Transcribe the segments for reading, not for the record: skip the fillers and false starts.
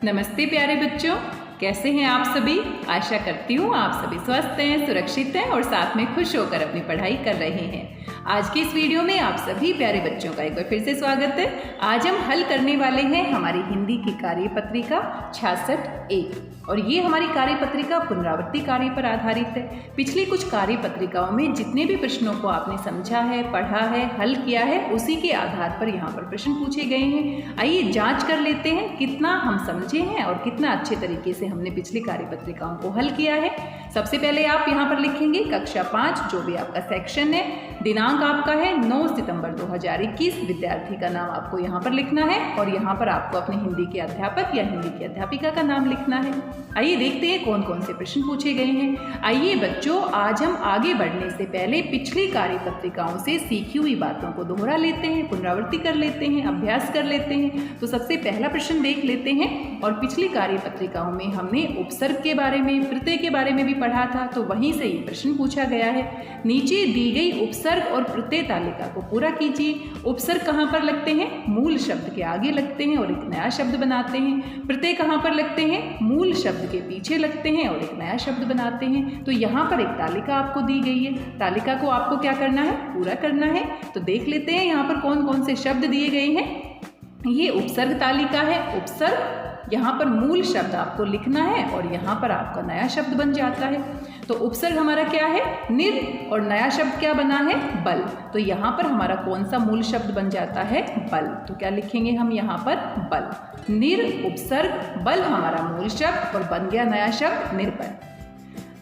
नमस्ते प्यारे बच्चों, कैसे हैं आप सभी। आशा करती हूँ आप सभी स्वस्थ हैं, सुरक्षित हैं और साथ में खुश होकर अपनी पढ़ाई कर रहे हैं। आज के इस वीडियो में आप सभी प्यारे बच्चों का एक बार फिर से स्वागत है। आज हम हल करने वाले हैं हमारी हिंदी की कार्यपत्रिका 66A और ये हमारी कार्यपत्रिका पुनरावृत्ति कार्य पर आधारित है। पिछली कुछ कार्यपत्रिकाओं में जितने भी प्रश्नों को आपने समझा है, पढ़ा है, हल किया है, उसी के आधार पर यहाँ पर प्रश्न पूछे गए हैं। आइए जांच कर लेते हैं कितना हम समझे हैं और कितना अच्छे तरीके से हमने पिछली कार्यपत्रिकाओं को हल किया है। सबसे पहले आप यहाँ पर लिखेंगे कक्षा 5 जो भी आपका सेक्शन है, दिनांक आपका है 9 सितंबर 2021, विद्यार्थी का नाम आपको यहाँ पर लिखना है और यहाँ पर आपको अपने हिंदी के अध्यापक या हिंदी की अध्यापिका का नाम लिखना है। आइए देखते हैं कौन कौन से प्रश्न पूछे गए हैं। आइए बच्चों, आज हम आगे बढ़ने से पहले पिछली कार्यपत्रिकाओं से सीखी हुई बातों को दोहरा लेते हैं, पुनरावृत्ति कर लेते हैं, अभ्यास कर लेते हैं। तो सबसे पहला प्रश्न देख लेते हैं। और पिछली कार्यपत्रिकाओं में हमने उपसर्ग के बारे में, प्रत्यय के बारे में भी पढ़ा था, तो वहीं से ये प्रश्न पूछा गया है। नीचे दी गई उपसर्ग और प्रत्यय तालिका को पूरा कीजिए। उपसर्ग कहाँ पर लगते हैं? मूल शब्द के आगे लगते हैं और एक नया शब्द बनाते हैं। प्रत्यय कहाँ पर लगते हैं? मूल शब्द के पीछे लगते हैं और एक नया शब्द बनाते हैं। तो यहाँ पर एक तालिका आपको दी गई है, तालिका को आपको क्या करना है? पूरा करना है। तो देख लेते हैं यहाँ पर कौन कौन से शब्द दिए गए हैं। ये उपसर्ग तालिका है। उपसर्ग, यहाँ पर मूल शब्द आपको लिखना है और यहाँ पर आपका नया शब्द बन जाता है। तो उपसर्ग हमारा क्या है? निर, और नया शब्द क्या बना है? बल। तो यहाँ पर हमारा कौन सा मूल शब्द बन जाता है? बल। तो क्या लिखेंगे हम यहाँ पर? बल। निर उपसर्ग, बल हमारा मूल शब्द और बन गया नया शब्द निर्बल।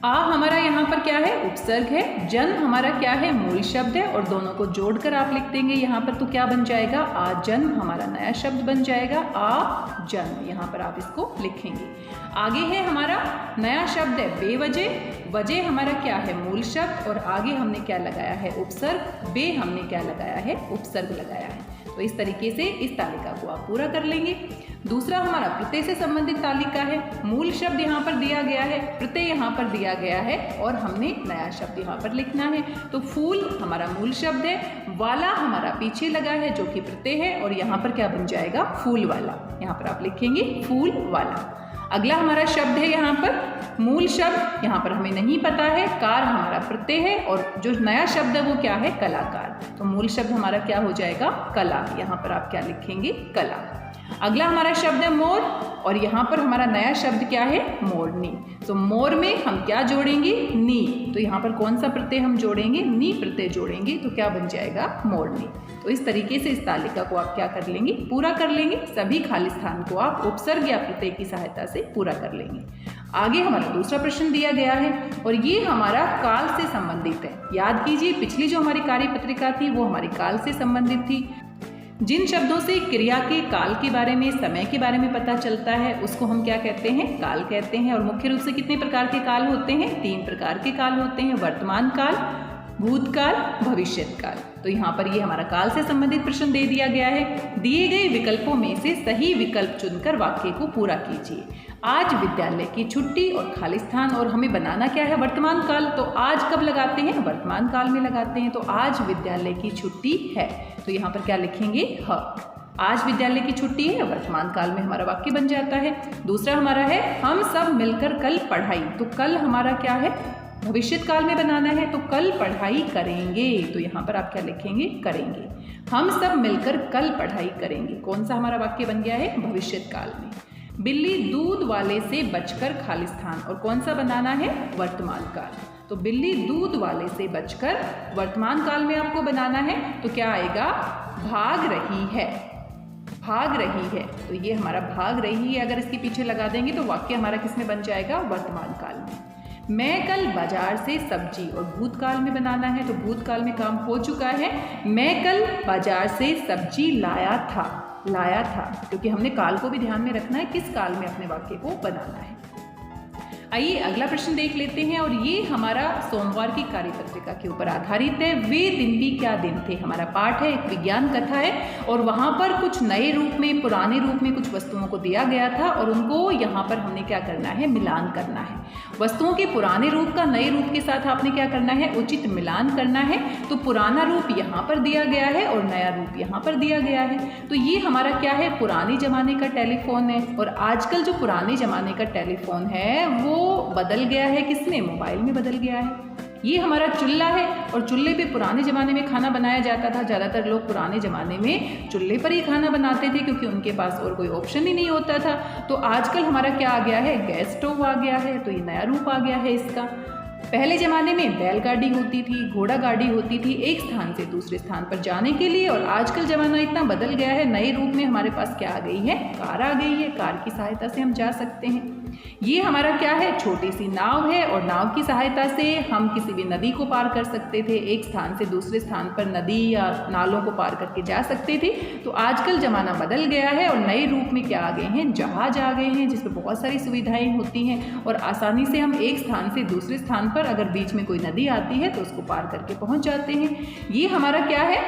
आ हमारा यहाँ पर क्या है? उपसर्ग है। जन हमारा क्या है? मूल शब्द है और दोनों को जोड़कर आप लिख देंगे यहाँ पर, तो क्या बन जाएगा? आजन हमारा नया शब्द बन जाएगा। आजन, यहाँ पर आप इसको लिखेंगे। आगे है हमारा नया शब्द है बेवजह। वजह हमारा क्या है? मूल शब्द और आगे हमने क्या लगाया है? उपसर्ग। बे हमने क्या लगाया है? उपसर्ग लगाया है। तो इस तरीके से इस तालिका को आप पूरा कर लेंगे। दूसरा हमारा प्रत्यय से संबंधित तालिका है। मूल शब्द यहाँ पर दिया गया है, प्रत्यय यहाँ पर दिया गया है और हमने नया शब्द यहाँ पर लिखना है। तो फूल हमारा मूल शब्द है, वाला हमारा पीछे लगा है जो कि प्रत्यय है और यहाँ पर क्या बन जाएगा? फूल वाला। यहाँ पर आप लिखेंगे फूल वाला। अगला हमारा शब्द है यहाँ पर मूल शब्द, यहाँ पर हमें नहीं पता है। कार हमारा प्रत्यय है और जो नया शब्द है वो क्या है? कलाकार। तो मूल शब्द हमारा क्या हो जाएगा? कला। यहाँ पर आप क्या लिखेंगे? कला। अगला हमारा शब्द है मोर और यहाँ पर हमारा नया शब्द क्या है? मोरनी। तो मोर में हम क्या जोड़ेंगे? नी। तो यहाँ पर कौन सा प्रत्यय हम जोड़ेंगे? नी प्रत्यय जोड़ेंगे, तो क्या बन जाएगा? मोरनी। तो इस तरीके से इस तालिका को आप क्या कर लेंगे? पूरा कर लेंगे। सभी खाली स्थान को आप उपसर्ग या प्रत्यय की सहायता से पूरा कर लेंगे। आगे हमारा दूसरा प्रश्न दिया गया है और ये हमारा काल से संबंधित है। याद कीजिए, पिछली जो हमारी कार्यपत्रिका थी वो हमारी काल से संबंधित थी। जिन शब्दों से क्रिया के काल के बारे में, समय के बारे में पता चलता है उसको हम क्या कहते हैं? काल कहते हैं। और मुख्य रूप से कितने प्रकार के काल होते हैं? 3 प्रकार के काल होते हैं। वर्तमान काल, भूतकाल, भविष्यत काल। तो यहाँ पर ये हमारा काल से संबंधित प्रश्न दे दिया गया है। दिए गए विकल्पों में से सही विकल्प चुनकर वाक्य को पूरा कीजिए। आज विद्यालय की छुट्टी और खाली स्थान, और हमें बनाना क्या है? वर्तमान काल। तो आज कब लगाते हैं? वर्तमान काल में लगाते हैं। तो आज विद्यालय की छुट्टी है, तो यहाँ पर क्या लिखेंगे? ह। आज विद्यालय की छुट्टी है, वर्तमान काल में हमारा वाक्य बन जाता है। दूसरा हमारा है हम सब मिलकर कल पढ़ाई। तो कल हमारा क्या है? भविष्यत काल में बनाना है, तो कल पढ़ाई करेंगे। तो यहाँ पर आप क्या लिखेंगे? करेंगे। हम सब मिलकर कल पढ़ाई करेंगे। कौन सा हमारा वाक्य बन गया है? भविष्यत काल में। बिल्ली दूध वाले से बचकर खाली स्थान, और कौन सा बनाना है? वर्तमान काल। तो बिल्ली दूध वाले से बचकर वर्तमान काल में आपको बनाना है, तो क्या आएगा? भाग रही है। भाग रही है, तो ये हमारा भाग रही है अगर इसके पीछे लगा देंगे तो वाक्य हमारा किस में बन जाएगा? वर्तमान काल में। मैं कल बाजार से सब्जी, और भूतकाल में बनाना है, तो भूतकाल में काम हो चुका है। मैं कल बाजार से सब्जी लाया था। क्योंकि हमने काल को भी ध्यान में रखना है, किस काल में अपने वाक्य को बनाना है। आइए अगला प्रश्न देख लेते हैं और ये हमारा सोमवार की कार्यपत्रिका के ऊपर आधारित है। वे दिन भी क्या दिन थे। हमारा पाठ है, एक विज्ञान कथा है और वहाँ पर कुछ नए रूप में, पुराने रूप में कुछ वस्तुओं को दिया गया था और उनको यहाँ पर हमने क्या करना है, मिलान करना है। वस्तुओं के पुराने रूप का नए रूप के साथ आपने क्या करना है, उचित मिलान करना है। तो पुराना रूप यहाँ पर दिया गया है और नया रूप यहाँ पर दिया गया है। तो ये हमारा क्या है, पुराने ज़माने का टेलीफोन है। और आजकल जो पुराने ज़माने का टेलीफोन है वो बदल गया है, किसमें, मोबाइल में बदल गया है। ये हमारा चूल्हा है और चूल्हे पे पुराने ज़माने में खाना बनाया जाता था। ज़्यादातर लोग पुराने ज़माने में चूल्हे पर ही खाना बनाते थे क्योंकि उनके पास और कोई ऑप्शन ही नहीं होता था। तो आजकल हमारा क्या आ गया है, गैस स्टोव आ गया है। तो ये नया रूप आ गया है इसका। पहले ज़माने में बैलगाड़ी होती थी, घोड़ा गाड़ी होती थी एक स्थान से दूसरे स्थान पर जाने के लिए। और आजकल ज़माना इतना बदल गया है, नए रूप में हमारे पास क्या आ गई है, कार आ गई है। कार की सहायता से हम जा सकते हैं। ये हमारा क्या है, छोटी सी नाव है और नाव की सहायता से हम किसी भी नदी को पार कर सकते थे। एक स्थान से दूसरे स्थान पर नदी या नालों को पार करके जा सकते थे। तो आजकल ज़माना बदल गया है और नए रूप में क्या आ गए हैं, जहाज आ गए हैं जिसमें बहुत सारी सुविधाएं होती हैं और आसानी से हम एक स्थान से दूसरे स्थान पर अगर बीच में कोई नदी आती है तो उसको पार करके पहुंच जाते हैं। ये हमारा क्या है,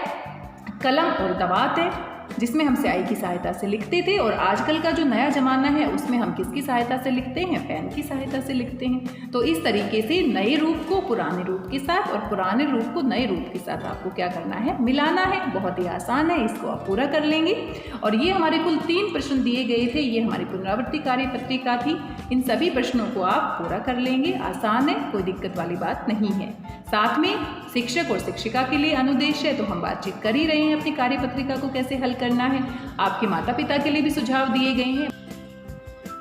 कलम और दवात है जिसमें हम स्याही की सहायता से लिखते थे। और आजकल का जो नया ज़माना है उसमें हम किसकी सहायता से लिखते हैं, पेन की सहायता से लिखते हैं। तो इस तरीके से नए रूप को पुराने रूप के साथ और पुराने रूप को नए रूप के साथ आपको क्या करना है, मिलाना है। बहुत ही आसान है, इसको आप पूरा कर लेंगे। और ये हमारे कुल 3 प्रश्न दिए गए थे। ये हमारी पुनरावृत्ति कार्यपत्रिका थी। इन सभी प्रश्नों को आप पूरा कर लेंगे। आसान है, कोई दिक्कत वाली बात नहीं है। साथ में शिक्षक और शिक्षिका के लिए अनुदेश है, तो हम बातचीत कर ही रहे हैं अपनी कार्यपत्रिका को कैसे हल करना है। आपके माता पिता के लिए भी सुझाव दिए गए हैं।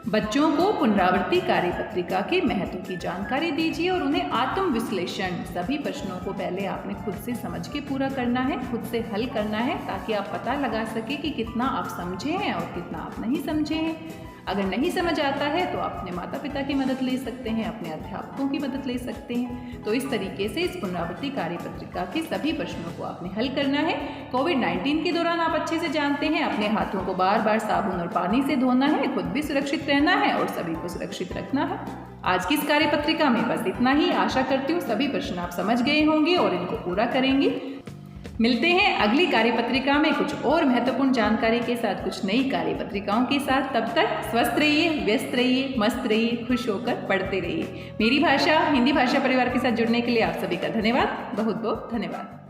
बच्चों को पुनरावृत्ति कार्यपत्रिका के महत्व की जानकारी दीजिए और उन्हें आत्म विश्लेषण, सभी प्रश्नों को पहले आपने खुद से समझ के पूरा करना है, खुद से हल करना है ताकि आप पता लगा सके कि कितना आप समझे हैं और कितना आप नहीं समझे हैं। अगर नहीं समझ आता है तो आप अपने माता पिता की मदद ले सकते हैं, अपने अध्यापकों की मदद ले सकते हैं। तो इस तरीके से इस पुनरावृत्ति कार्यपत्रिका के सभी प्रश्नों को आपने हल करना है। कोविड-19 के दौरान आप अच्छे से जानते हैं, अपने हाथों को बार बार साबुन और पानी से धोना है, खुद भी सुरक्षित रहना है और सभी को सुरक्षित रखना है। आज की इस कार्यपत्रिका में बस इतना ही। आशा करती हूँ सभी प्रश्न आप समझ गए होंगे और इनको पूरा करेंगे। मिलते हैं अगली कार्यपत्रिका में कुछ और महत्वपूर्ण जानकारी के साथ, कुछ नई कार्यपत्रिकाओं के साथ। तब तक स्वस्थ रहिए, व्यस्त रहिए, मस्त रहिए, खुश होकर पढ़ते रहिए। मेरी भाषा हिंदी भाषा परिवार के साथ जुड़ने के लिए आप सभी का धन्यवाद, बहुत बहुत धन्यवाद।